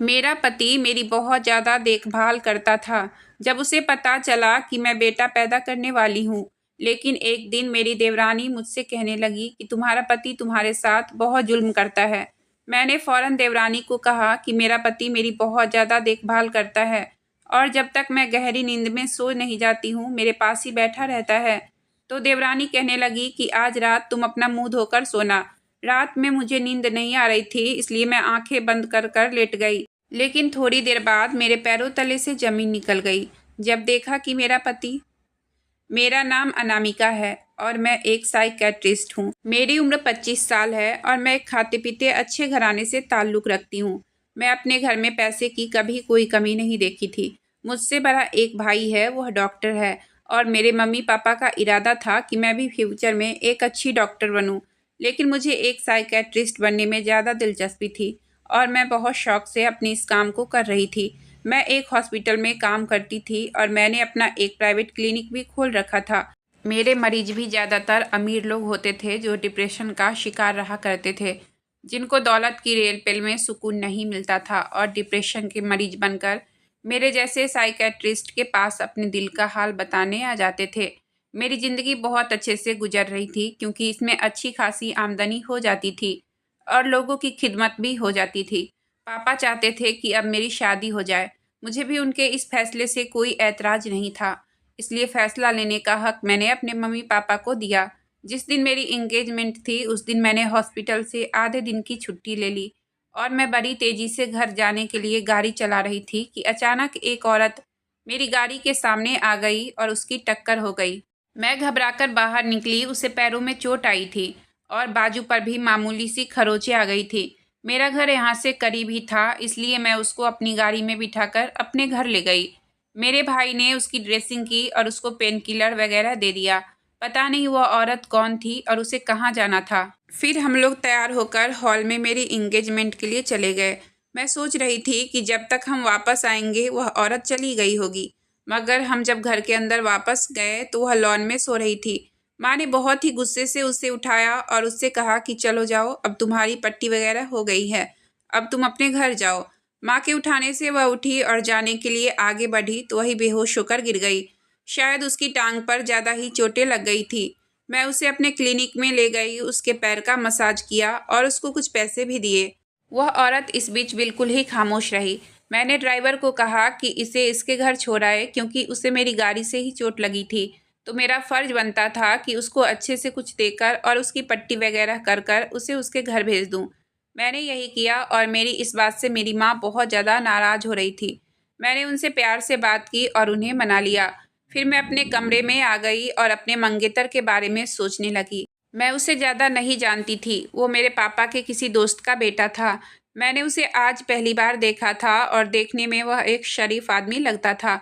मेरा पति मेरी बहुत ज़्यादा देखभाल करता था जब उसे पता चला कि मैं बेटा पैदा करने वाली हूँ। लेकिन एक दिन मेरी देवरानी मुझसे कहने लगी कि तुम्हारा पति तुम्हारे साथ बहुत जुल्म करता है। मैंने फौरन देवरानी को कहा कि मेरा पति मेरी बहुत ज़्यादा देखभाल करता है और जब तक मैं गहरी नींद में सो नहीं जाती हूँ मेरे पास ही बैठा रहता है। तो देवरानी कहने लगी कि आज रात तुम अपना मुंह धोकर सोना। रात में मुझे नींद नहीं आ रही थी, इसलिए मैं आंखें बंद कर कर लेट गई। लेकिन थोड़ी देर बाद मेरे पैरों तले से जमीन निकल गई जब देखा कि मेरा पति। मेरा नाम अनामिका है और मैं एक साइकेट्रिस्ट हूँ। मेरी उम्र 25 साल है और मैं एक खाते पीते अच्छे घराने से ताल्लुक़ रखती हूँ। मैं अपने घर में पैसे की कभी कोई कमी नहीं देखी थी। मुझसे बड़ा एक भाई है, वह डॉक्टर है और मेरे मम्मी पापा का इरादा था कि मैं भी फ्यूचर में एक अच्छी डॉक्टर बनूँ। लेकिन मुझे एक साइकेट्रिस्ट बनने में ज़्यादा दिलचस्पी थी और मैं बहुत शौक से अपने इस काम को कर रही थी। मैं एक हॉस्पिटल में काम करती थी और मैंने अपना एक प्राइवेट क्लिनिक भी खोल रखा था। मेरे मरीज भी ज़्यादातर अमीर लोग होते थे जो डिप्रेशन का शिकार रहा करते थे, जिनको दौलत की रेल पेल में सुकून नहीं मिलता था और डिप्रेशन के मरीज बनकर मेरे जैसे साइकेट्रिस्ट के पास अपने दिल का हाल बताने आ जाते थे। मेरी ज़िंदगी बहुत अच्छे से गुजर रही थी क्योंकि इसमें अच्छी खासी आमदनी हो जाती थी और लोगों की खिदमत भी हो जाती थी। पापा चाहते थे कि अब मेरी शादी हो जाए। मुझे भी उनके इस फैसले से कोई ऐतराज़ नहीं था, इसलिए फ़ैसला लेने का हक़ मैंने अपने मम्मी पापा को दिया। जिस दिन मेरी एंगेजमेंट थी उस दिन मैंने हॉस्पिटल से आधे दिन की छुट्टी ले ली और मैं बड़ी तेज़ी से घर जाने के लिए गाड़ी चला रही थी कि अचानक एक औरत मेरी गाड़ी के सामने आ गई और उसकी टक्कर हो गई। मैं घबराकर बाहर निकली, उसे पैरों में चोट आई थी और बाजू पर भी मामूली सी खरोंचें आ गई थी। मेरा घर यहाँ से करीब ही था, इसलिए मैं उसको अपनी गाड़ी में बिठाकर अपने घर ले गई। मेरे भाई ने उसकी ड्रेसिंग की और उसको पेन किलर वगैरह दे दिया। पता नहीं वह औरत कौन थी और उसे कहाँ जाना था। फिर हम लोग तैयार होकर हॉल में मेरी इंगेजमेंट के लिए चले गए। मैं सोच रही थी कि जब तक हम वापस आएंगे वह औरत चली गई होगी, मगर हम जब घर के अंदर वापस गए तो वह लॉन में सो रही थी। माँ ने बहुत ही गुस्से से उसे उठाया और उससे कहा कि चलो जाओ, अब तुम्हारी पट्टी वगैरह हो गई है, अब तुम अपने घर जाओ। माँ के उठाने से वह उठी और जाने के लिए आगे बढ़ी तो वही बेहोश होकर गिर गई। शायद उसकी टांग पर ज़्यादा ही चोटें लग गई थी। मैं उसे अपने क्लिनिक में ले गई, उसके पैर का मसाज किया और उसको कुछ पैसे भी दिए। वह औरत इस बीच बिल्कुल ही खामोश रही। मैंने ड्राइवर को कहा कि इसे इसके घर छोड़ आए क्योंकि उसे मेरी गाड़ी से ही चोट लगी थी, तो मेरा फ़र्ज़ बनता था कि उसको अच्छे से कुछ देकर और उसकी पट्टी वगैरह कर कर उसे उसके घर भेज दूँ। मैंने यही किया और मेरी इस बात से मेरी माँ बहुत ज़्यादा नाराज़ हो रही थी। मैंने उनसे प्यार से बात की और उन्हें मना लिया। फिर मैं अपने कमरे में आ गई और अपने मंगेतर के बारे में सोचने लगी। मैं उसे ज़्यादा नहीं जानती थी, वो मेरे पापा के किसी दोस्त का बेटा था। मैंने उसे आज पहली बार देखा था और देखने में वह एक शरीफ आदमी लगता था,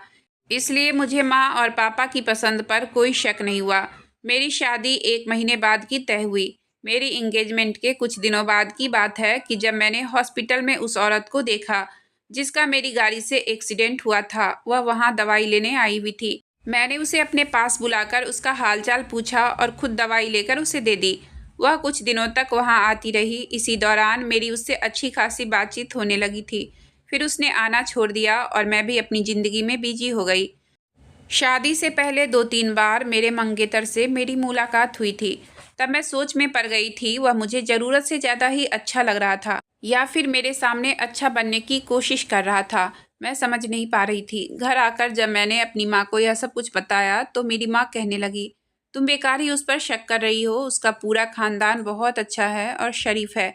इसलिए मुझे माँ और पापा की पसंद पर कोई शक नहीं हुआ। मेरी शादी 1 महीने बाद की तय हुई। मेरी इंगेजमेंट के कुछ दिनों बाद की बात है कि जब मैंने हॉस्पिटल में उस औरत को देखा जिसका मेरी गाड़ी से एक्सीडेंट हुआ था। वह वहाँ दवाई लेने आई हुई थी। मैंने उसे अपने पास बुलाकर उसका हालचाल पूछा और खुद दवाई लेकर उसे दे दी। वह कुछ दिनों तक वहाँ आती रही। इसी दौरान मेरी उससे अच्छी खासी बातचीत होने लगी थी। फिर उसने आना छोड़ दिया और मैं भी अपनी ज़िंदगी में बिजी हो गई। शादी से पहले 2-3 बार मेरे मंगेतर से मेरी मुलाकात हुई थी। तब मैं सोच में पड़ गई थी, वह मुझे ज़रूरत से ज़्यादा ही अच्छा लग रहा था या फिर मेरे सामने अच्छा बनने की कोशिश कर रहा था। मैं समझ नहीं पा रही थी। घर आकर जब मैंने अपनी माँ को यह सब कुछ बताया तो मेरी माँ कहने लगी, तुम बेकार ही उस पर शक कर रही हो, उसका पूरा खानदान बहुत अच्छा है और शरीफ है।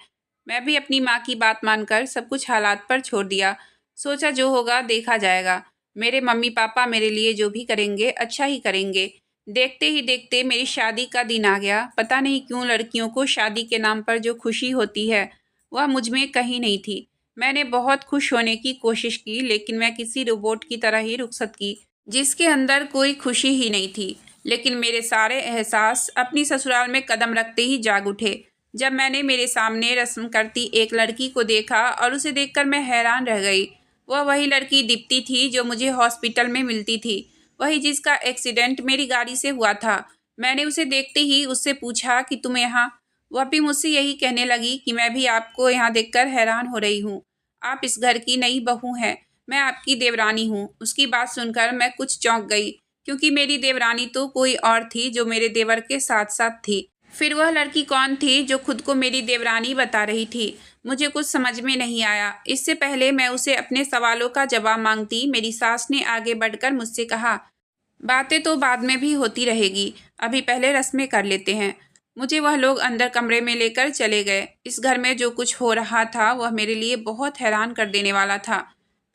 मैं भी अपनी माँ की बात मानकर सब कुछ हालात पर छोड़ दिया। सोचा जो होगा देखा जाएगा। मेरे मम्मी पापा मेरे लिए जो भी करेंगे अच्छा ही करेंगे। देखते ही देखते मेरी शादी का दिन आ गया। पता नहीं क्यों लड़कियों को शादी के नाम पर जो खुशी होती है वह मुझ में कहीं नहीं थी। मैंने बहुत खुश होने की कोशिश की, लेकिन मैं किसी रोबोट की तरह ही रुखसत की जिसके अंदर कोई खुशी ही नहीं थी। लेकिन मेरे सारे एहसास अपनी ससुराल में कदम रखते ही जाग उठे जब मैंने मेरे सामने रस्म करती एक लड़की को देखा और उसे देखकर मैं हैरान रह गई। वह वही लड़की दीप्ति थी जो मुझे हॉस्पिटल में मिलती थी, वही जिसका एक्सीडेंट मेरी गाड़ी से हुआ था। मैंने उसे देखते ही उससे पूछा कि तुम यहाँ। वह भी मुझसे यही कहने लगी कि मैं भी आपको यहाँ देखकर हैरान हो रही हूँ। आप इस घर की नई बहू हैं, मैं आपकी देवरानी हूँ। उसकी बात सुनकर मैं कुछ चौंक गई, क्योंकि मेरी देवरानी तो कोई और थी जो मेरे देवर के साथ साथ थी। फिर वह लड़की कौन थी जो खुद को मेरी देवरानी बता रही थी? मुझे कुछ समझ में नहीं आया। इससे पहले मैं उसे अपने सवालों का जवाब मांगती, मेरी सास ने आगे बढ़कर मुझसे कहा, बातें तो बाद में भी होती रहेगी, अभी पहले रस्में कर लेते हैं। मुझे वह लोग अंदर कमरे में लेकर चले गए। इस घर में जो कुछ हो रहा था वह मेरे लिए बहुत हैरान कर देने वाला था।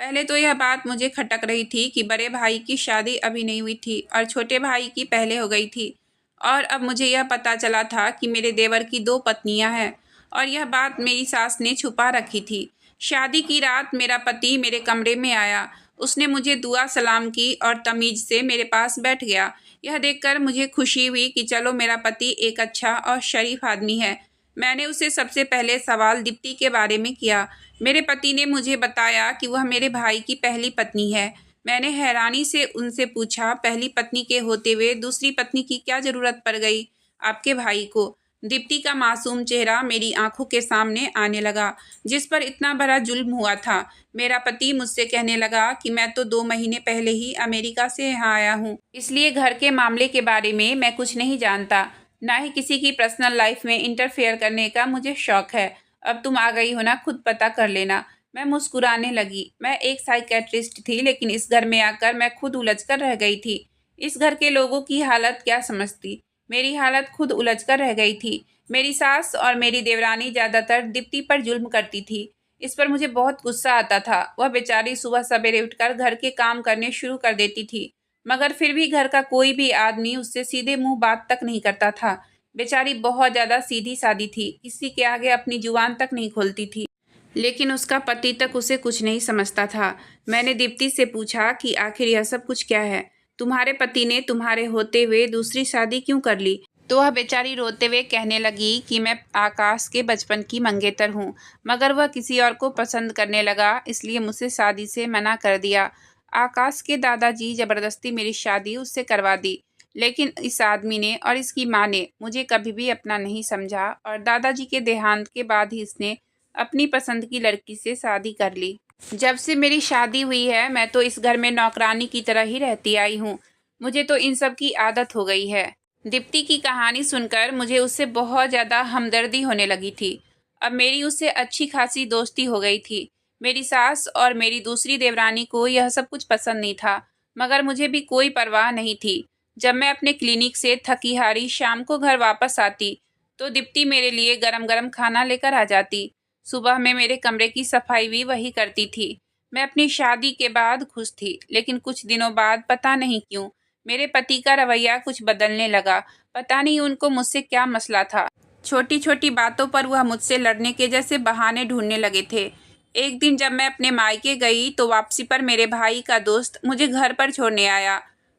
पहले तो यह बात मुझे खटक रही थी कि बड़े भाई की शादी अभी नहीं हुई थी और छोटे भाई की पहले हो गई थी, और अब मुझे यह पता चला था कि मेरे देवर की 2 पत्नियां हैं, और यह बात मेरी सास ने छुपा रखी थी। शादी की रात मेरा पति मेरे कमरे में आया। उसने मुझे दुआ सलाम की और तमीज़ से मेरे पास बैठ गया। यह देखकर मुझे खुशी हुई कि चलो मेरा पति एक अच्छा और शरीफ आदमी है। मैंने उसे सबसे पहले सवाल दीप्ति के बारे में किया। मेरे पति ने मुझे बताया कि वह मेरे भाई की पहली पत्नी है। मैंने हैरानी से उनसे पूछा, पहली पत्नी के होते हुए दूसरी पत्नी की क्या ज़रूरत पड़ गई आपके भाई को? दीप्ति का मासूम चेहरा मेरी आंखों के सामने आने लगा, जिस पर इतना बड़ा जुल्म हुआ था। मेरा पति मुझसे कहने लगा कि मैं तो 2 महीने पहले ही अमेरिका से यहाँ आया हूँ, इसलिए घर के मामले के बारे में मैं कुछ नहीं जानता, ना ही किसी की पर्सनल लाइफ में इंटरफेयर करने का मुझे शौक है। अब तुम आ गई हो ना, खुद पता कर लेना। मैं मुस्कुराने लगी। मैं एक साइकेट्रिस्ट थी, लेकिन इस घर में आकर मैं खुद उलझ कर रह गई थी। इस घर के लोगों की हालत क्या समझती, मेरी हालत खुद उलझ कर रह गई थी। मेरी सास और मेरी देवरानी ज़्यादातर दीप्ति पर जुल्म करती थी। इस पर मुझे बहुत गुस्सा आता था। वह बेचारी सुबह सवेरे उठकर घर के काम करने शुरू कर देती थी, मगर फिर भी घर का कोई भी आदमी उससे सीधे मुंह बात तक नहीं करता था। बेचारी बहुत ज़्यादा सीधी सादी थी, किसी के आगे अपनी जुबान तक नहीं खोलती थी। लेकिन उसका पति तक उसे कुछ नहीं समझता था। मैंने दीप्ति से पूछा कि आखिर यह सब कुछ क्या है? तुम्हारे पति ने तुम्हारे होते हुए दूसरी शादी क्यों कर ली? तो वह बेचारी रोते हुए कहने लगी कि मैं आकाश के बचपन की मंगेतर हूँ, मगर वह किसी और को पसंद करने लगा, इसलिए मुझसे शादी से मना कर दिया। आकाश के दादाजी ज़बरदस्ती मेरी शादी उससे करवा दी, लेकिन इस आदमी ने और इसकी माँ ने मुझे कभी भी अपना नहीं समझा, और दादाजी के देहांत के बाद ही इसने अपनी पसंद की लड़की से शादी कर ली। जब से मेरी शादी हुई है मैं तो इस घर में नौकरानी की तरह ही रहती आई हूँ। मुझे तो इन सब की आदत हो गई है। दीप्ति की कहानी सुनकर मुझे उससे बहुत ज़्यादा हमदर्दी होने लगी थी। अब मेरी उससे अच्छी खासी दोस्ती हो गई थी। मेरी सास और मेरी दूसरी देवरानी को यह सब कुछ पसंद नहीं था, मगर मुझे भी कोई परवाह नहीं थी। जब मैं अपने क्लिनिक से थकी हारी शाम को घर वापस आती, तो दीप्ति मेरे लिए गरम गरम खाना लेकर आ जाती। सुबह में मेरे कमरे की सफाई भी वही करती थी। मैं अपनी शादी के बाद खुश थी, लेकिन कुछ दिनों बाद पता नहीं क्यों मेरे पति का रवैया कुछ बदलने लगा। पता नहीं उनको मुझसे क्या मसला था। छोटी छोटी बातों पर वह मुझसे लड़ने के जैसे बहाने ढूंढने लगे थे। एक दिन जब मैं अपने मायके गई तो वापसी पर मेरे भाई का दोस्त मुझे घर पर छोड़ने आया,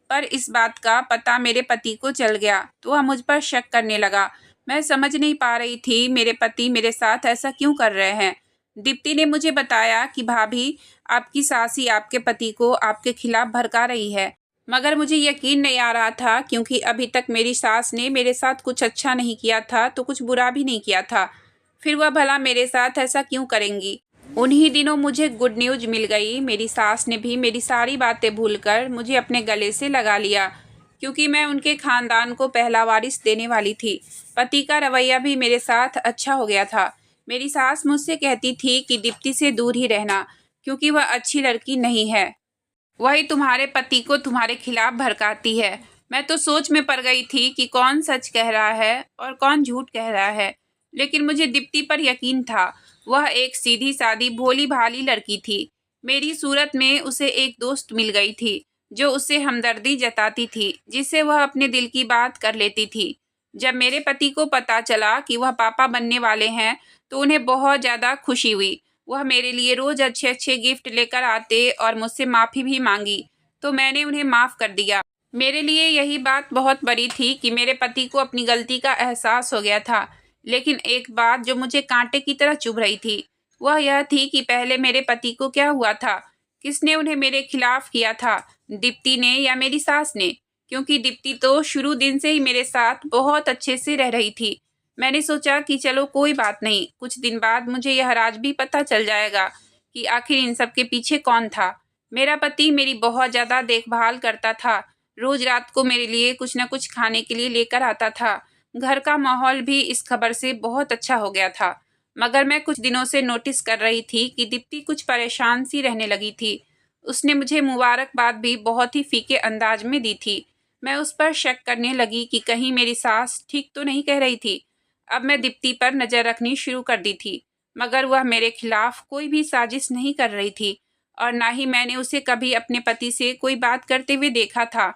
पर इस बात का पता मेरे पति को चल गया तो वह मुझ पर शक करने लगा। मैं समझ नहीं पा रही थी मेरे पति मेरे साथ ऐसा क्यों कर रहे हैं। दीप्ति ने मुझे बताया कि भाभी, आपकी सासी आपके पति को आपके खिलाफ भड़का रही है, मगर मुझे यकीन नहीं आ रहा था, क्योंकि अभी तक मेरी सास ने मेरे साथ कुछ अच्छा नहीं किया था तो कुछ बुरा भी नहीं किया था। फिर वह भला मेरे साथ ऐसा क्यों करेंगी? उन्हीं दिनों मुझे गुड न्यूज़ मिल गई। मेरी सास ने भी मेरी सारी बातें भूलकर मुझे अपने गले से लगा लिया, क्योंकि मैं उनके खानदान को पहला वारिस देने वाली थी। पति का रवैया भी मेरे साथ अच्छा हो गया था। मेरी सास मुझसे कहती थी कि दीप्ति से दूर ही रहना, क्योंकि वह अच्छी लड़की नहीं है। वही तुम्हारे पति को तुम्हारे खिलाफ भड़काती है। मैं तो सोच में पड़ गई थी कि कौन सच कह रहा है और कौन झूठ कह रहा है, लेकिन मुझे दीप्ति पर यकीन था। वह एक सीधी सादी भोली भाली लड़की थी। मेरी सूरत में उसे एक दोस्त मिल गई थी जो उससे हमदर्दी जताती थी, जिससे वह अपने दिल की बात कर लेती थी। जब मेरे पति को पता चला कि वह पापा बनने वाले हैं तो उन्हें बहुत ज़्यादा खुशी हुई। वह मेरे लिए रोज़ अच्छे अच्छे गिफ्ट लेकर आते और मुझसे माफ़ी भी मांगी, तो मैंने उन्हें माफ़ कर दिया। मेरे लिए यही बात बहुत बड़ी थी कि मेरे पति को अपनी गलती का एहसास हो गया था। लेकिन एक बात जो मुझे कांटे की तरह चुभ रही थी, वह यह थी कि पहले मेरे पति को क्या हुआ था? किसने उन्हें मेरे खिलाफ किया था, दीप्ति ने या मेरी सास ने? क्योंकि दीप्ति तो शुरू दिन से ही मेरे साथ बहुत अच्छे से रह रही थी। मैंने सोचा कि चलो कोई बात नहीं, कुछ दिन बाद मुझे यह राज भी पता चल जाएगा कि आखिर इन सब के पीछे कौन था। मेरा पति मेरी बहुत ज़्यादा देखभाल करता था। रोज़ रात को मेरे लिए कुछ न कुछ खाने के लिए लेकर आता था। घर का माहौल भी इस खबर से बहुत अच्छा हो गया था। मगर मैं कुछ दिनों से नोटिस कर रही थी कि दीप्ति कुछ परेशान सी रहने लगी थी। उसने मुझे मुबारकबाद भी बहुत ही फीके अंदाज में दी थी। मैं उस पर शक करने लगी कि कहीं मेरी सास ठीक तो नहीं कह रही थी। अब मैं दीप्ति पर नज़र रखनी शुरू कर दी थी, मगर वह मेरे खिलाफ कोई भी साजिश नहीं कर रही थी और ना ही मैंने उसे कभी अपने पति से कोई बात करते हुए देखा था।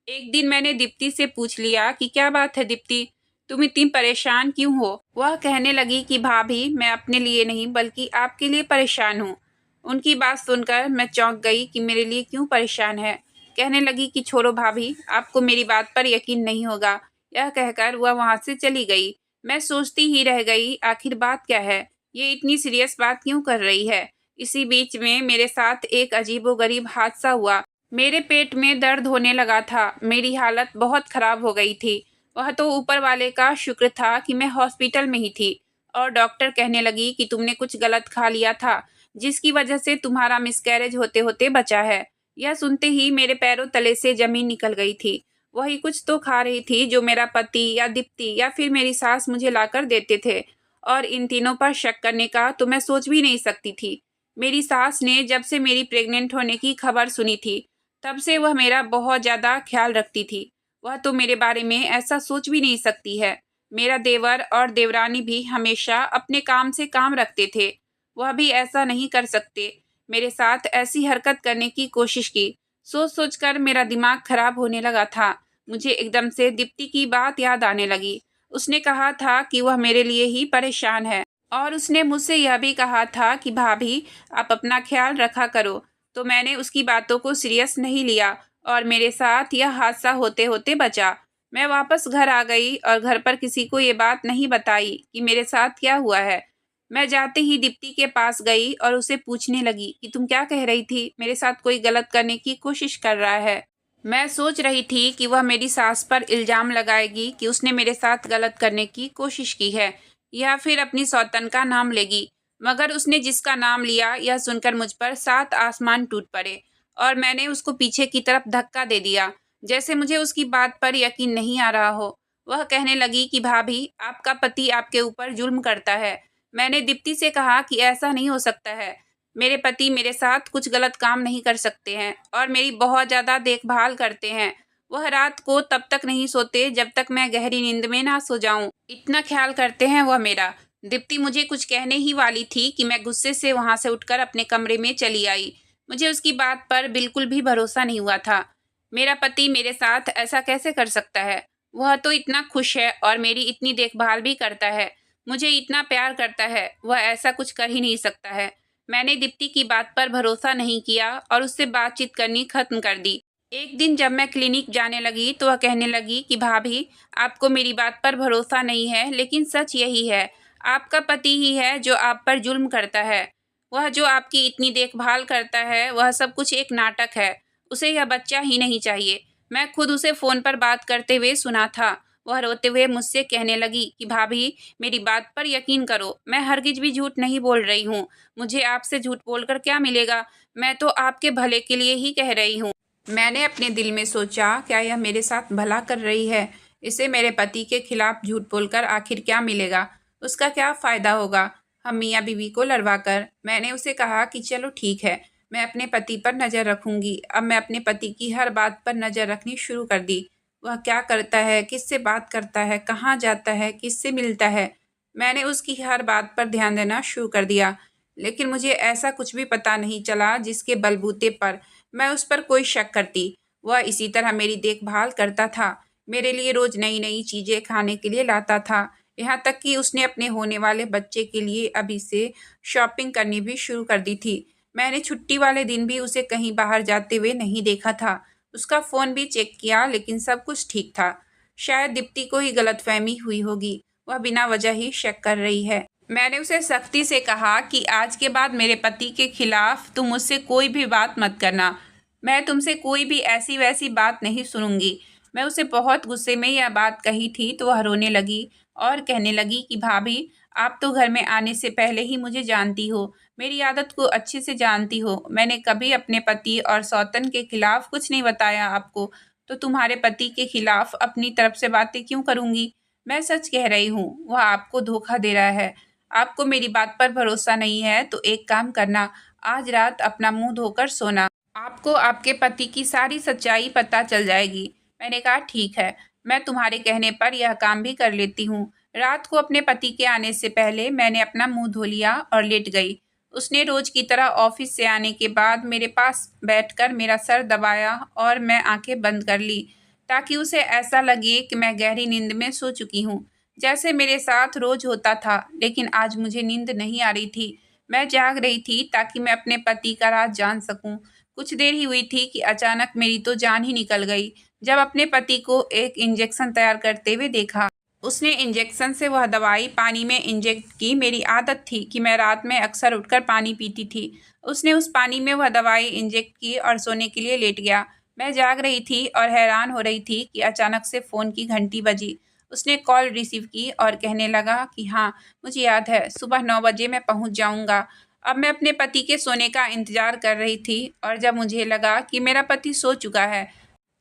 एक दिन मैंने दीप्ति से पूछ लिया कि क्या बात है दीप्ति, तुम इतनी परेशान क्यों हो? वह कहने लगी कि भाभी, मैं अपने लिए नहीं बल्कि आपके लिए परेशान हूँ। उनकी बात सुनकर मैं चौंक गई कि मेरे लिए क्यों परेशान है। कहने लगी कि छोड़ो भाभी, आपको मेरी बात पर यकीन नहीं होगा। यह कहकर वह वहाँ से चली गई। मैं सोचती ही रह गई, आखिर बात क्या है? ये इतनी सीरियस बात क्यों कर रही है? इसी बीच में मेरे साथ एक अजीबोगरीब हादसा हुआ। मेरे पेट में दर्द होने लगा था। मेरी हालत बहुत खराब हो गई थी। वह तो ऊपर वाले का शुक्र था कि मैं हॉस्पिटल में ही थी और डॉक्टर कहने लगी कि तुमने कुछ गलत खा लिया था, जिसकी वजह से तुम्हारा मिसकैरेज होते होते बचा है। यह सुनते ही मेरे पैरों तले से ज़मीन निकल गई थी। वही कुछ तो खा रही थी जो मेरा पति या दीप्ति या फिर मेरी सास मुझे लाकर देते थे, और इन तीनों पर शक करने का तो मैं सोच भी नहीं सकती थी। मेरी सास ने जब से मेरी प्रेग्नेंट होने की खबर सुनी थी, तब से वह मेरा बहुत ज़्यादा ख्याल रखती थी। वह तो मेरे बारे में ऐसा सोच भी नहीं सकती है। मेरा देवर और देवरानी भी हमेशा अपने काम से काम रखते थे। वह भी ऐसा नहीं कर सकते। मेरे साथ ऐसी हरकत करने की कोशिश की। सोच सोचकर मेरा दिमाग खराब होने लगा था। मुझे एकदम से दीप्ति की बात याद आने लगी। उसने कहा था कि वह मेरे लिए ही परेशान है और उसने मुझसे यह भी कहा था कि भाभी, आप अपना ख्याल रखा करो। तो मैंने उसकी बातों को सीरियस नहीं लिया और मेरे साथ यह हादसा होते होते बचा। मैं वापस घर आ गई और घर पर किसी को ये बात नहीं बताई कि मेरे साथ क्या हुआ है। मैं जाते ही दीप्ति के पास गई और उसे पूछने लगी कि तुम क्या कह रही थी? मेरे साथ कोई गलत करने की कोशिश कर रहा है। मैं सोच रही थी कि वह मेरी सास पर इल्ज़ाम लगाएगी कि उसने मेरे साथ गलत करने की कोशिश की है या फिर अपनी सौतन का नाम लेगी। मगर उसने जिसका नाम लिया, यह सुनकर मुझ पर 7 आसमान टूट पड़े और मैंने उसको पीछे की तरफ धक्का दे दिया, जैसे मुझे उसकी बात पर यकीन नहीं आ रहा हो। वह कहने लगी कि भाभी, आपका पति आपके ऊपर जुल्म करता है। मैंने दीप्ति से कहा कि ऐसा नहीं हो सकता है। मेरे पति मेरे साथ कुछ गलत काम नहीं कर सकते हैं और मेरी बहुत ज़्यादा देखभाल करते हैं। वह रात को तब तक नहीं सोते जब तक मैं गहरी नींद में ना सो जाऊं। इतना ख्याल करते हैं वह मेरा। दीप्ति मुझे कुछ कहने ही वाली थी कि मैं गुस्से से वहां से उठकर अपने कमरे में चली आई। मुझे उसकी बात पर बिल्कुल भी भरोसा नहीं हुआ था। मेरा पति मेरे साथ ऐसा कैसे कर सकता है? वह तो इतना खुश है और मेरी इतनी देखभाल भी करता है, मुझे इतना प्यार करता है, वह ऐसा कुछ कर ही नहीं सकता है। मैंने दीप्ति की बात पर भरोसा नहीं किया और उससे बातचीत करनी खत्म कर दी। एक दिन जब मैं क्लिनिक जाने लगी तो वह कहने लगी कि भाभी, आपको मेरी बात पर भरोसा नहीं है, लेकिन सच यही है, आपका पति ही है जो आप पर जुल्म करता है। वह जो आपकी इतनी देखभाल करता है, वह सब कुछ एक नाटक है। उसे यह बच्चा ही नहीं चाहिए। मैं खुद उसे फ़ोन पर बात करते हुए सुना था। वह रोते हुए मुझसे कहने लगी कि भाभी, मेरी बात पर यकीन करो, मैं हरगिज भी झूठ नहीं बोल रही हूँ। मुझे आपसे झूठ बोलकर क्या मिलेगा? मैं तो आपके भले के लिए ही कह रही हूँ। मैंने अपने दिल में सोचा, क्या यह मेरे साथ भला कर रही है? इसे मेरे पति के खिलाफ झूठ बोलकर आखिर क्या मिलेगा? उसका क्या फ़ायदा होगा हम मियाँ बीवी को लड़वाकर? मैंने उसे कहा कि चलो ठीक है, मैं अपने पति पर नज़र रखूंगी। अब मैं अपने पति की हर बात पर नज़र रखनी शुरू कर दी। वह क्या करता है, किससे बात करता है, कहाँ जाता है, किससे मिलता है, मैंने उसकी हर बात पर ध्यान देना शुरू कर दिया। लेकिन मुझे ऐसा कुछ भी पता नहीं चला जिसके बलबूते पर मैं उस पर कोई शक करती। वह इसी तरह मेरी देखभाल करता था, मेरे लिए रोज़ नई नई चीज़ें खाने के लिए लाता था। यहाँ तक कि उसने अपने होने वाले बच्चे के लिए अभी से शॉपिंग करनी भी शुरू कर दी थी। मैंने छुट्टी वाले दिन भी उसे कहीं बाहर जाते हुए नहीं देखा था। उसका फ़ोन भी चेक किया, लेकिन सब कुछ ठीक था। शायद दीप्ति को ही गलतफहमी हुई होगी, वह बिना वजह ही शक कर रही है। मैंने उसे सख्ती से कहा कि आज के बाद मेरे पति के खिलाफ तुम मुझसे कोई भी बात मत करना। मैं तुमसे कोई भी ऐसी वैसी बात नहीं सुनूंगी। मैं उसे बहुत गुस्से में यह बात कही थी तो वह रोने लगी और कहने लगी कि भाभी, आप तो घर में आने से पहले ही मुझे जानती हो, मेरी आदत को अच्छे से जानती हो। मैंने कभी अपने पति और सौतन के खिलाफ कुछ नहीं बताया आपको, तो तुम्हारे पति के खिलाफ अपनी तरफ से बातें क्यों करूँगी? मैं सच कह रही हूँ, वह आपको धोखा दे रहा है। आपको मेरी बात पर भरोसा नहीं है तो एक काम करना, आज रात अपना मुँह धोकर सोना। आपको आपके पति की सारी सच्चाई पता चल जाएगी। मैंने कहा ठीक है, मैं तुम्हारे कहने पर यह काम भी कर लेती हूँ। रात को अपने पति के आने से पहले मैंने अपना मुंह धो लिया और लेट गई। उसने रोज की तरह ऑफिस से आने के बाद मेरे पास बैठकर मेरा सर दबाया और मैं आंखें बंद कर ली, ताकि उसे ऐसा लगे कि मैं गहरी नींद में सो चुकी हूँ, जैसे मेरे साथ रोज होता था। लेकिन आज मुझे नींद नहीं आ रही थी। मैं जाग रही थी ताकि मैं अपने पति का राज जान सकूं। कुछ देर ही हुई थी कि अचानक मेरी तो जान ही निकल गई जब अपने पति को एक इंजेक्शन तैयार करते हुए देखा। उसने इंजेक्शन से वह दवाई पानी में इंजेक्ट की। मेरी आदत थी कि मैं रात में अक्सर उठकर पानी पीती थी। उसने उस पानी में वह दवाई इंजेक्ट की और सोने के लिए लेट गया। मैं जाग रही थी और हैरान हो रही थी कि अचानक से फ़ोन की घंटी बजी। उसने कॉल रिसीव की और कहने लगा कि हाँ, मुझे याद है, सुबह 9 बजे मैं पहुँच जाऊँगा। अब मैं अपने पति के सोने का इंतज़ार कर रही थी और जब मुझे लगा कि मेरा पति सो चुका है,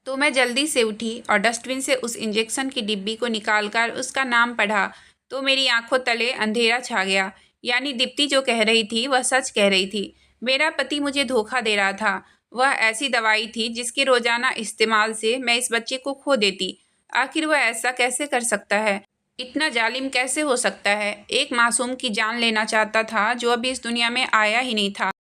तो मैं जल्दी से उठी और डस्टबिन से उस इंजेक्शन की डिब्बी को निकालकर उसका नाम पढ़ा, तो मेरी आंखों तले अंधेरा छा गया। यानी दीप्ति जो कह रही थी वह सच कह रही थी। मेरा पति मुझे धोखा दे रहा था। वह ऐसी दवाई थी जिसके रोजाना इस्तेमाल से मैं इस बच्चे को खो देती। आखिर वह ऐसा कैसे कर सकता है? इतना जालिम कैसे हो सकता है? एक मासूम की जान लेना चाहता था जो अभी इस दुनिया में आया ही नहीं था।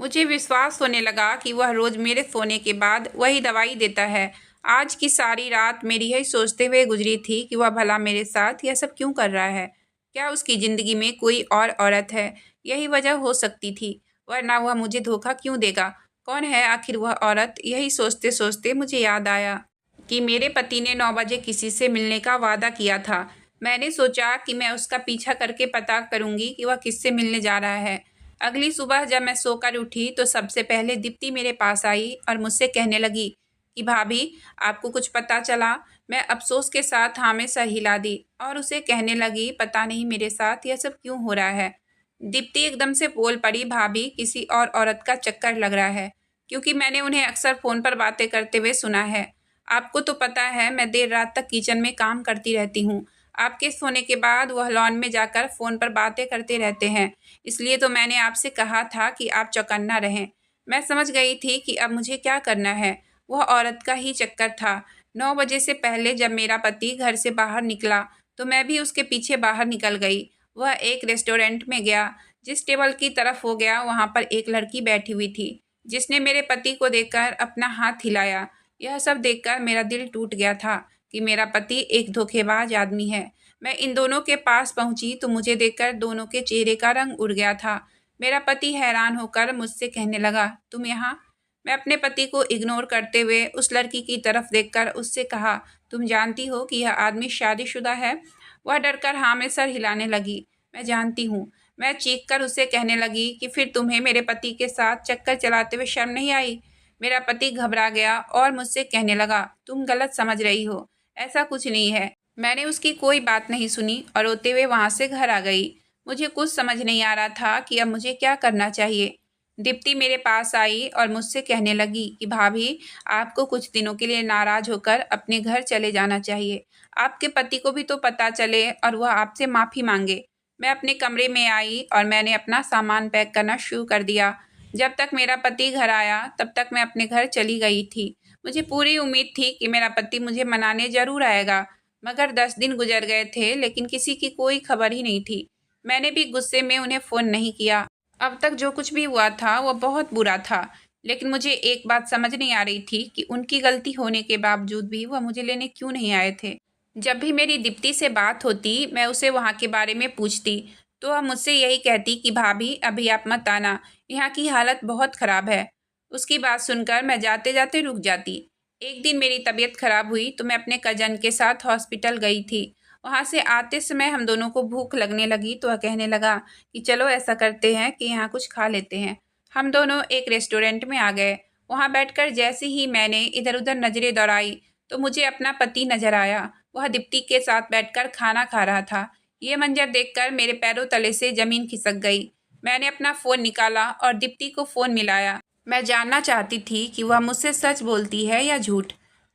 मुझे विश्वास होने लगा कि वह रोज मेरे सोने के बाद वही दवाई देता है। आज की सारी रात मेरी यही सोचते हुए गुजरी थी कि वह भला मेरे साथ यह सब क्यों कर रहा है। क्या उसकी ज़िंदगी में कोई और औरत है? यही वजह हो सकती थी, वरना वह मुझे धोखा क्यों देगा? कौन है आखिर वह औरत? यही सोचते सोचते मुझे याद आया कि मेरे पति ने 9 बजे किसी से मिलने का वादा किया था। मैंने सोचा कि मैं उसका पीछा करके पता करूंगी कि वह किससे मिलने जा रहा है। अगली सुबह जब मैं सोकर उठी तो सबसे पहले दीप्ति मेरे पास आई और मुझसे कहने लगी कि भाभी, आपको कुछ पता चला? मैं अफसोस के साथ हाँ में सर हिला दी और उसे कहने लगी, पता नहीं मेरे साथ यह सब क्यों हो रहा है। दीप्ति एकदम से बोल पड़ी, भाभी, किसी और औरत का चक्कर लग रहा है, क्योंकि मैंने उन्हें अक्सर फ़ोन पर बातें करते हुए सुना है। आपको तो पता है मैं देर रात तक किचन में काम करती रहती हूँ। आपके सोने के बाद वह लॉन में जाकर फ़ोन पर बातें करते रहते हैं। इसलिए तो मैंने आपसे कहा था कि आप चौकन्ना रहें। मैं समझ गई थी कि अब मुझे क्या करना है। वह औरत का ही चक्कर था। 9 बजे से पहले जब मेरा पति घर से बाहर निकला, तो मैं भी उसके पीछे बाहर निकल गई। वह एक रेस्टोरेंट में गया। जिस टेबल की तरफ वो गया, वहाँ पर एक लड़की बैठी हुई थी, जिसने मेरे पति को देखकर अपना हाथ हिलाया। यह सब देखकर मेरा दिल टूट गया था कि मेरा पति एक धोखेबाज आदमी है। मैं इन दोनों के पास पहुंची तो मुझे देखकर दोनों के चेहरे का रंग उड़ गया था। मेरा पति हैरान होकर मुझसे कहने लगा, तुम यहाँ? मैं अपने पति को इग्नोर करते हुए उस लड़की की तरफ देखकर उससे कहा, तुम जानती हो कि यह आदमी शादीशुदा है? वह डरकर हाँ में सर हिलाने लगी। मैं जानती हूँ। मैं चीख कर उसे कहने लगी कि फिर तुम्हें मेरे पति के साथ चक्कर चलाते हुए शर्म नहीं आई? मेरा पति घबरा गया और मुझसे कहने लगा, तुम गलत समझ रही हो, ऐसा कुछ नहीं है। मैंने उसकी कोई बात नहीं सुनी और रोते हुए वहाँ से घर आ गई। मुझे कुछ समझ नहीं आ रहा था कि अब मुझे क्या करना चाहिए। दीप्ति मेरे पास आई और मुझसे कहने लगी कि भाभी, आपको कुछ दिनों के लिए नाराज होकर अपने घर चले जाना चाहिए। आपके पति को भी तो पता चले और वह आपसे माफ़ी मांगे। मैं अपने कमरे में आई और मैंने अपना सामान पैक करना शुरू कर दिया। जब तक मेरा पति घर आया तब तक मैं अपने घर चली गई थी। मुझे पूरी उम्मीद थी कि मेरा पति मुझे मनाने ज़रूर आएगा, मगर 10 दिन गुजर गए थे लेकिन किसी की कोई खबर ही नहीं थी। मैंने भी गुस्से में उन्हें फ़ोन नहीं किया। अब तक जो कुछ भी हुआ था वह बहुत बुरा था, लेकिन मुझे एक बात समझ नहीं आ रही थी कि उनकी गलती होने के बावजूद भी वह मुझे लेने क्यों नहीं आए थे। जब भी मेरी दीप्ति से बात होती, मैं उसे वहाँ के बारे में पूछती, तो वह मुझसे यही कहती कि भाभी, अभी आप मत आना, यहाँ की हालत बहुत ख़राब है। उसकी बात सुनकर मैं जाते जाते रुक जाती। एक दिन मेरी तबीयत खराब हुई तो मैं अपने कज़न के साथ हॉस्पिटल गई थी। वहाँ से आते समय हम दोनों को भूख लगने लगी तो वह कहने लगा कि चलो ऐसा करते हैं कि यहाँ कुछ खा लेते हैं। हम दोनों एक रेस्टोरेंट में आ गए। वहाँ बैठकर जैसे ही मैंने इधर उधर नज़रें दौड़ाई तो मुझे अपना पति नज़र आया। वह दीप्ति के साथ बैठकर खाना खा रहा था। ये मंजर देखकर मेरे पैरों तले से जमीन खिसक गई। मैंने अपना फ़ोन निकाला और दीप्ति को फ़ोन मिलाया। मैं जानना चाहती थी कि वह मुझसे सच बोलती है या झूठ,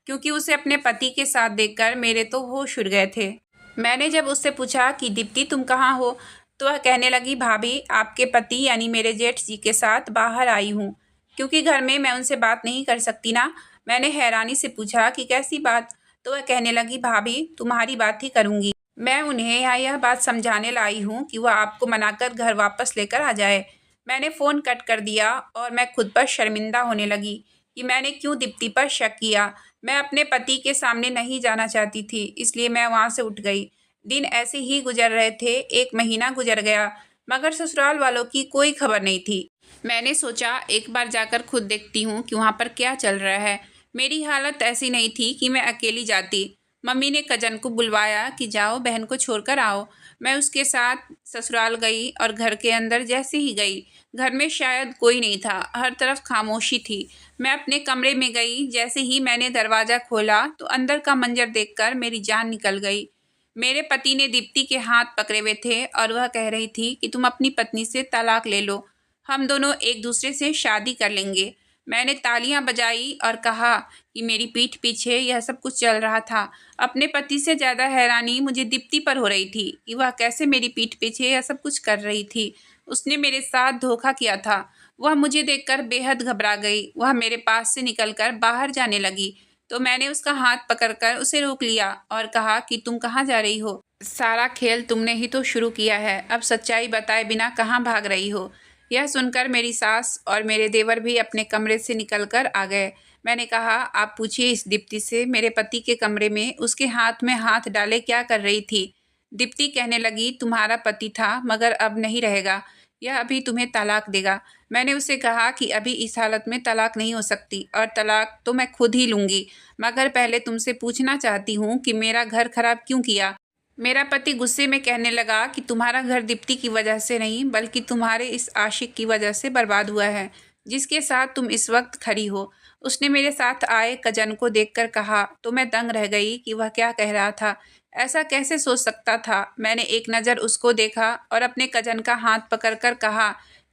क्योंकि उसे अपने पति के साथ देखकर मेरे तो होश उड़ गए थे। मैंने जब उससे पूछा कि दीप्ति तुम कहाँ हो, तो वह कहने लगी, भाभी आपके पति यानी मेरे जेठ जी के साथ बाहर आई हूँ, क्योंकि घर में मैं उनसे बात नहीं कर सकती ना। मैंने हैरानी से पूछा कि कैसी बात, तो वह कहने लगी, भाभी तुम्हारी बात ही करूँगी। मैं उन्हें यहाँ यह बात समझाने लाई हूँ कि वह आपको मनाकर घर वापस लेकर आ जाए। मैंने फ़ोन कट कर दिया और मैं खुद पर शर्मिंदा होने लगी कि मैंने क्यों दीप्ति पर शक किया। मैं अपने पति के सामने नहीं जाना चाहती थी, इसलिए मैं वहाँ से उठ गई। दिन ऐसे ही गुजर रहे थे। 1 महीना गुजर गया, मगर ससुराल वालों की कोई खबर नहीं थी। मैंने सोचा एक बार जाकर खुद देखती हूँ कि वहाँ पर क्या चल रहा है। मेरी हालत ऐसी नहीं थी कि मैं अकेली जाती। मम्मी ने कजन को बुलवाया कि जाओ बहन को छोड़कर आओ। मैं उसके साथ ससुराल गई और घर के अंदर जैसे ही गई, घर में शायद कोई नहीं था, हर तरफ खामोशी थी। मैं अपने कमरे में गई, जैसे ही मैंने दरवाज़ा खोला तो अंदर का मंजर देखकर मेरी जान निकल गई। मेरे पति ने दीप्ति के हाथ पकड़े हुए थे और वह कह रही थी कि तुम अपनी पत्नी से तलाक ले लो, हम दोनों एक दूसरे से शादी कर लेंगे। मैंने तालियां बजाई और कहा कि मेरी पीठ पीछे यह सब कुछ चल रहा था। अपने पति से ज़्यादा हैरानी मुझे दीप्ति पर हो रही थी कि वह कैसे मेरी पीठ पीछे यह सब कुछ कर रही थी। उसने मेरे साथ धोखा किया था। वह मुझे देखकर बेहद घबरा गई। वह मेरे पास से निकलकर बाहर जाने लगी, तो मैंने उसका हाथ पकड़कर उसे रोक लिया और कहा कि तुम कहाँ जा रही हो? सारा खेल तुमने ही तो शुरू किया है, अब सच्चाई बताए बिना कहाँ भाग रही हो? यह सुनकर मेरी सास और मेरे देवर भी अपने कमरे से निकलकर आ गए। मैंने कहा, आप पूछिए इस दीप्ति से, मेरे पति के कमरे में उसके हाथ में हाथ डाले क्या कर रही थी? दीप्ति कहने लगी, तुम्हारा पति था मगर अब नहीं रहेगा, यह अभी तुम्हें तलाक देगा। मैंने उसे कहा कि अभी इस हालत में तलाक नहीं हो सकती और तलाक तो मैं खुद ही लूँगी, मगर पहले तुमसे पूछना चाहती हूँ कि मेरा घर खराब क्यों किया? मेरा पति गुस्से में कहने लगा कि तुम्हारा घर दीप्ति की वजह से नहीं, बल्कि तुम्हारे इस आशिक की वजह से बर्बाद हुआ है, जिसके साथ तुम इस वक्त खड़ी हो। उसने मेरे साथ आए कजन को देखकर कहा तो मैं दंग रह गई कि वह क्या कह रहा था। ऐसा कैसे सोच सकता था? मैंने एक नज़र उसको देखा और अपने कजन का हाथ पकड़कर कहा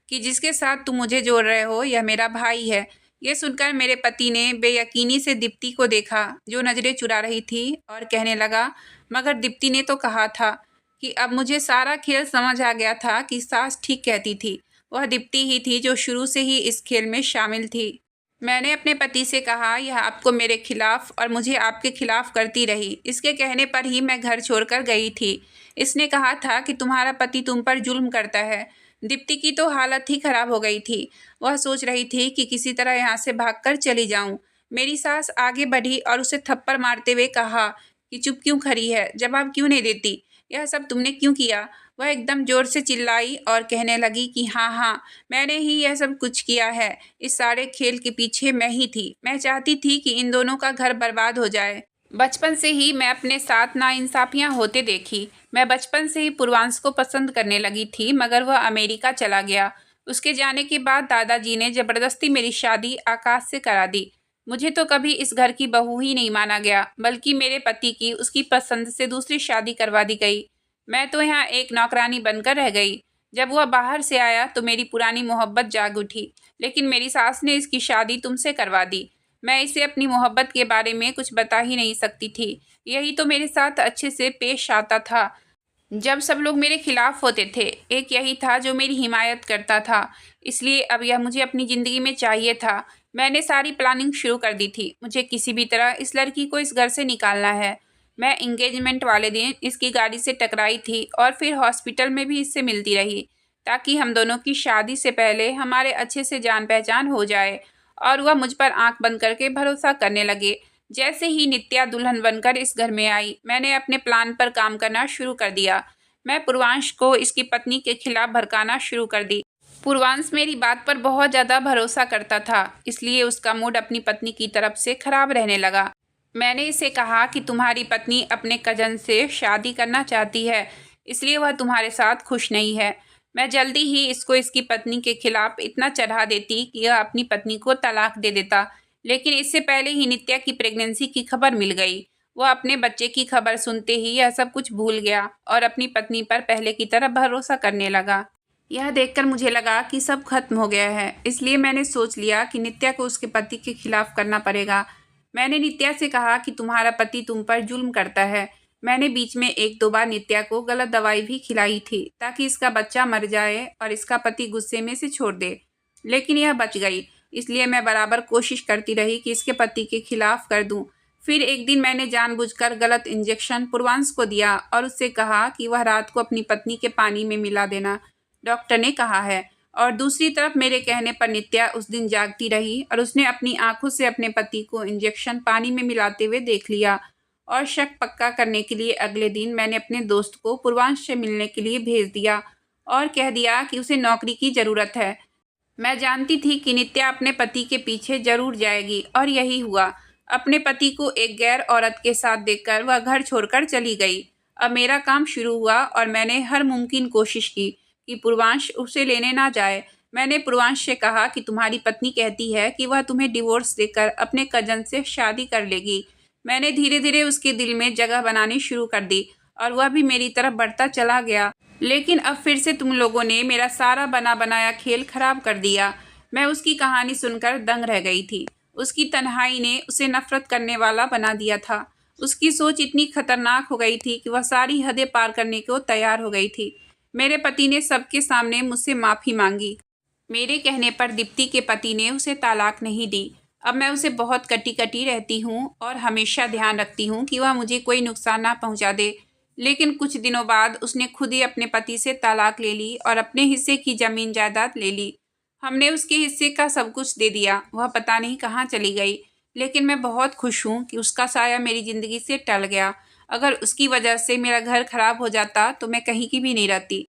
कि जिसके साथ तुम मुझे जोड़ रहे हो यह मेरा भाई है। ये सुनकर मेरे पति ने बेयकीनी से दीप्ति को देखा, जो नज़रें चुरा रही थी, और कहने लगा, मगर दीप्ति ने तो कहा था कि अब मुझे सारा खेल समझ आ गया था कि सास ठीक कहती थी। वह दीप्ति ही थी जो शुरू से ही इस खेल में शामिल थी। मैंने अपने पति से कहा, यह आपको मेरे खिलाफ और मुझे आपके खिलाफ करती रही। इसके कहने पर ही मैं घर छोड़कर गई थी। इसने कहा था कि तुम्हारा पति तुम पर जुल्म करता है। दीप्ति की तो हालत ही खराब हो गई थी। वह सोच रही थी कि किसी तरह यहाँ से भागकर चली जाऊं। मेरी सास आगे बढ़ी और उसे थप्पड़ मारते हुए कहा कि चुप क्यों खड़ी है, जवाब क्यों नहीं देती, यह सब तुमने क्यों किया? वह एकदम जोर से चिल्लाई और कहने लगी कि हाँ हाँ, मैंने ही यह सब कुछ किया है। इस सारे खेल के पीछे मैं ही थी। मैं चाहती थी कि इन दोनों का घर बर्बाद हो जाए। बचपन से ही मैं अपने साथ नाइंसाफियां होते देखी। मैं बचपन से ही पूर्वांश को पसंद करने लगी थी, मगर वह अमेरिका चला गया। उसके जाने के बाद दादाजी ने ज़बरदस्ती मेरी शादी आकाश से करा दी। मुझे तो कभी इस घर की बहू ही नहीं माना गया, बल्कि मेरे पति की उसकी पसंद से दूसरी शादी करवा दी गई। मैं तो यहाँ एक नौकरानी बनकर रह गई। जब वह बाहर से आया तो मेरी पुरानी मोहब्बत जाग उठी, लेकिन मेरी सास ने इसकी शादी तुमसे करवा दी। मैं इसे अपनी मोहब्बत के बारे में कुछ बता ही नहीं सकती थी। यही तो मेरे साथ अच्छे से पेश आता था जब सब लोग मेरे खिलाफ होते थे। एक यही था जो मेरी हिमायत करता था। इसलिए अब यह मुझे अपनी ज़िंदगी में चाहिए था। मैंने सारी प्लानिंग शुरू कर दी थी। मुझे किसी भी तरह इस लड़की को इस घर से निकालना है। मैं इंगेजमेंट वाले दिन इसकी गाड़ी से टकराई थी और फिर हॉस्पिटल में भी इससे मिलती रही, ताकि हम दोनों की शादी से पहले हमारे अच्छे से जान पहचान हो जाए और वह मुझ पर आंख बंद करके भरोसा करने लगे। जैसे ही नित्या दुल्हन बनकर इस घर में आई, मैंने अपने प्लान पर काम करना शुरू कर दिया। मैं पूर्वांश को इसकी पत्नी के खिलाफ भड़काना शुरू कर दी। पूर्वांश मेरी बात पर बहुत ज़्यादा भरोसा करता था, इसलिए उसका मूड अपनी पत्नी की तरफ से खराब रहने लगा। मैंने इसे कहा कि तुम्हारी पत्नी अपने कजन से शादी करना चाहती है, इसलिए वह तुम्हारे साथ खुश नहीं है। मैं जल्दी ही इसको इसकी पत्नी के खिलाफ इतना चढ़ा देती कि यह अपनी पत्नी को तलाक दे देता, लेकिन इससे पहले ही नित्या की प्रेगनेंसी की खबर मिल गई वह अपने बच्चे की खबर सुनते ही यह सब कुछ भूल गया और अपनी पत्नी पर पहले की तरह भरोसा करने लगा। यह देखकर मुझे लगा कि सब खत्म हो गया है, इसलिए मैंने सोच लिया कि नित्या को उसके पति के खिलाफ करना पड़ेगा। मैंने नित्या से कहा कि तुम्हारा पति तुम पर जुल्म करता है। मैंने बीच में 1-2 बार नित्या को गलत दवाई भी खिलाई थी ताकि इसका बच्चा मर जाए और इसका पति गुस्से में से छोड़ दे, लेकिन यह बच गई। इसलिए मैं बराबर कोशिश करती रही कि इसके पति के खिलाफ कर दूं। फिर एक दिन मैंने जानबूझकर गलत इंजेक्शन पूर्वांश को दिया और उससे कहा कि वह रात को अपनी पत्नी के पानी में मिला देना, डॉक्टर ने कहा है। और दूसरी तरफ मेरे कहने पर नित्या उस दिन जागती रही और उसने अपनी आंखों से अपने पति को इंजेक्शन पानी में मिलाते हुए देख लिया। और शक पक्का करने के लिए अगले दिन मैंने अपने दोस्त को पूर्वांश से मिलने के लिए भेज दिया और कह दिया कि उसे नौकरी की ज़रूरत है। मैं जानती थी कि नित्या अपने पति के पीछे जरूर जाएगी और यही हुआ। अपने पति को एक गैर औरत के साथ देखकर वह घर छोड़कर चली गई। अब मेरा काम शुरू हुआ और मैंने हर मुमकिन कोशिश की कि पूर्वांश उसे लेने ना जाए। मैंने पूर्वांश से कहा कि तुम्हारी पत्नी कहती है कि वह तुम्हें डिवोर्स देकर अपने कजन से शादी कर लेगी। मैंने धीरे धीरे उसके दिल में जगह बनानी शुरू कर दी और वह भी मेरी तरफ बढ़ता चला गया। लेकिन अब फिर से तुम लोगों ने मेरा सारा बना बनाया खेल खराब कर दिया। मैं उसकी कहानी सुनकर दंग रह गई थी। उसकी तन्हाई ने उसे नफरत करने वाला बना दिया था। उसकी सोच इतनी खतरनाक हो गई थी कि वह सारी हदें पार करने को तैयार हो गई थी। मेरे पति ने सबके सामने मुझसे माफ़ी मांगी। मेरे कहने पर दीप्ति के पति ने उसे तलाक नहीं दी। अब मैं उसे बहुत कटी कटी रहती हूँ और हमेशा ध्यान रखती हूँ कि वह मुझे कोई नुकसान ना पहुँचा दे। लेकिन कुछ दिनों बाद उसने खुद ही अपने पति से तलाक ले ली और अपने हिस्से की ज़मीन जायदाद ले ली। हमने उसके हिस्से का सब कुछ दे दिया। वह पता नहीं कहाँ चली गई, लेकिन मैं बहुत खुश हूँ कि उसका साया मेरी ज़िंदगी से टल गया। अगर उसकी वजह से मेरा घर खराब हो जाता तो मैं कहीं की भी नहीं रहती।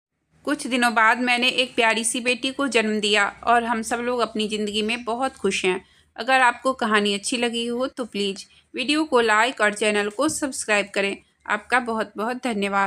कुछ दिनों बाद मैंने एक प्यारी सी बेटी को जन्म दिया और हम सब लोग अपनी ज़िंदगी में बहुत खुश हैं। अगर आपको कहानी अच्छी लगी हो तो प्लीज़ वीडियो को लाइक और चैनल को सब्सक्राइब करें। आपका बहुत बहुत धन्यवाद।